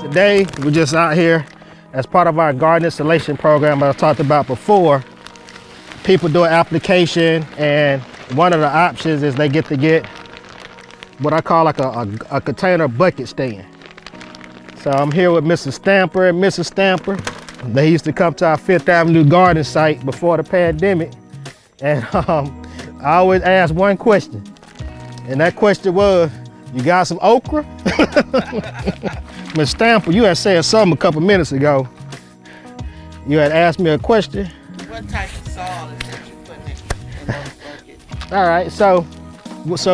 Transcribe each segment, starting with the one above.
Today, we're just out here as part of our garden installation program I talked about before. People do an application, and one of the options is they get what I call like a container bucket stand. So I'm here with Mr. Stamper and Mrs. Stamper. They used to come to our Fifth Avenue garden site before the pandemic. And I always ask one question. And that question was, you got some okra? Ms. Stamper, you had said something a couple minutes ago. You had asked me a question. What type of soil is that you put in those buckets? All right, so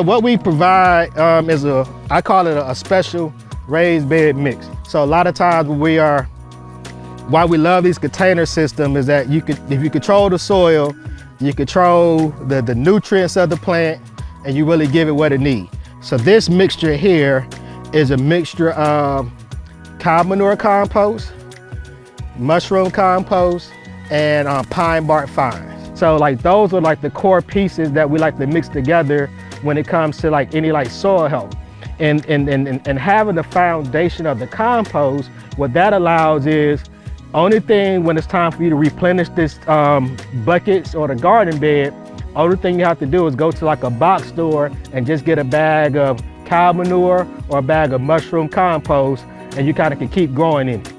what we provide is I call it a special raised bed mix. So a lot of times why we love these container systems is that if you control the soil, you control the nutrients of the plant, and you really give it what it needs. So this mixture here is a mixture of cow manure compost, mushroom compost, and pine bark fines. So like those are like the core pieces that we like to mix together when it comes to like any like soil health. And having the foundation of the compost, what that allows is, only thing when it's time for you to replenish this buckets or the garden bed, only thing you have to do is go to like a box store and just get a bag of cow manure or a bag of mushroom compost, and you kind of can keep growing in it.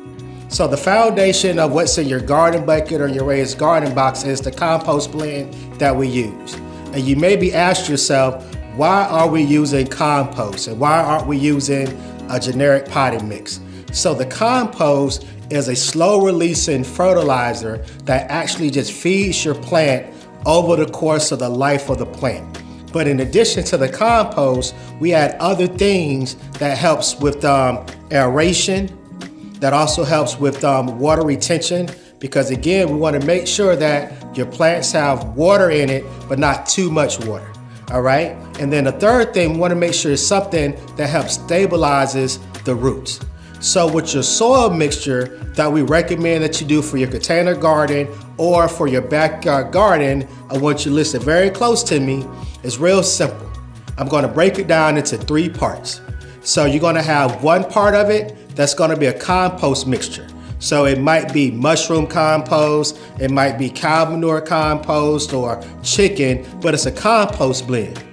So the foundation of what's in your garden bucket or your raised garden box is the compost blend that we use. And you may be asking yourself, why are we using compost and why aren't we using a generic potting mix? So the compost is a slow releasing fertilizer that actually just feeds your plant over the course of the life of the plant. But in addition to the compost, we add other things that helps with aeration, that also helps with water retention, because again, we want to make sure that your plants have water in it, but not too much water. All right. And then the third thing, we want to make sure it's something that helps stabilizes the roots. So with your soil mixture that we recommend that you do for your container garden or for your backyard garden, I want you to listen very close to me. It's real simple. I'm going to break it down into 3 parts. So you're going to have one part of it that's going to be a compost mixture. So it might be mushroom compost, it might be cow manure compost or chicken, but it's a compost blend.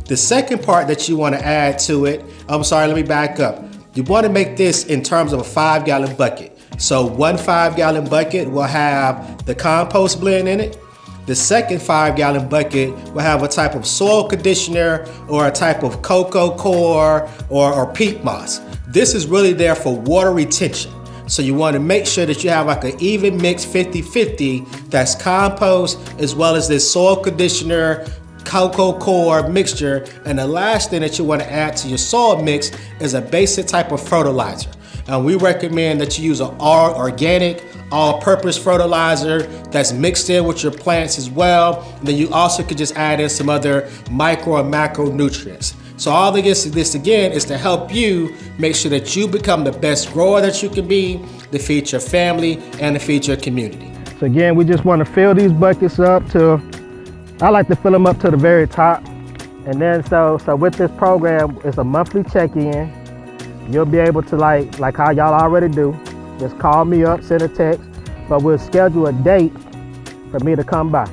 The second part that you want to add to it, let me back up. You want to make this in terms of a 5-gallon bucket. So one 5-gallon bucket will have the compost blend in it. The second 5-gallon bucket will have a type of soil conditioner or a type of cocoa coir or peat moss. This is really there for water retention. So you want to make sure that you have like an even mix 50-50 that's compost as well as this soil conditioner, cocoa coir mixture. And the last thing that you want to add to your soil mix is a basic type of fertilizer. And we recommend that you use an organic, all-purpose fertilizer that's mixed in with your plants as well. And then you also could just add in some other micro and macronutrients. So all this again is to help you make sure that you become the best grower that you can be, to feed your family and to feed your community. So again, we just want to fill these buckets up I like to fill them up to the very top. And then so with this program, it's a monthly check-in. You'll be able to like how y'all already do, just call me up, send a text, but we'll schedule a date for me to come by.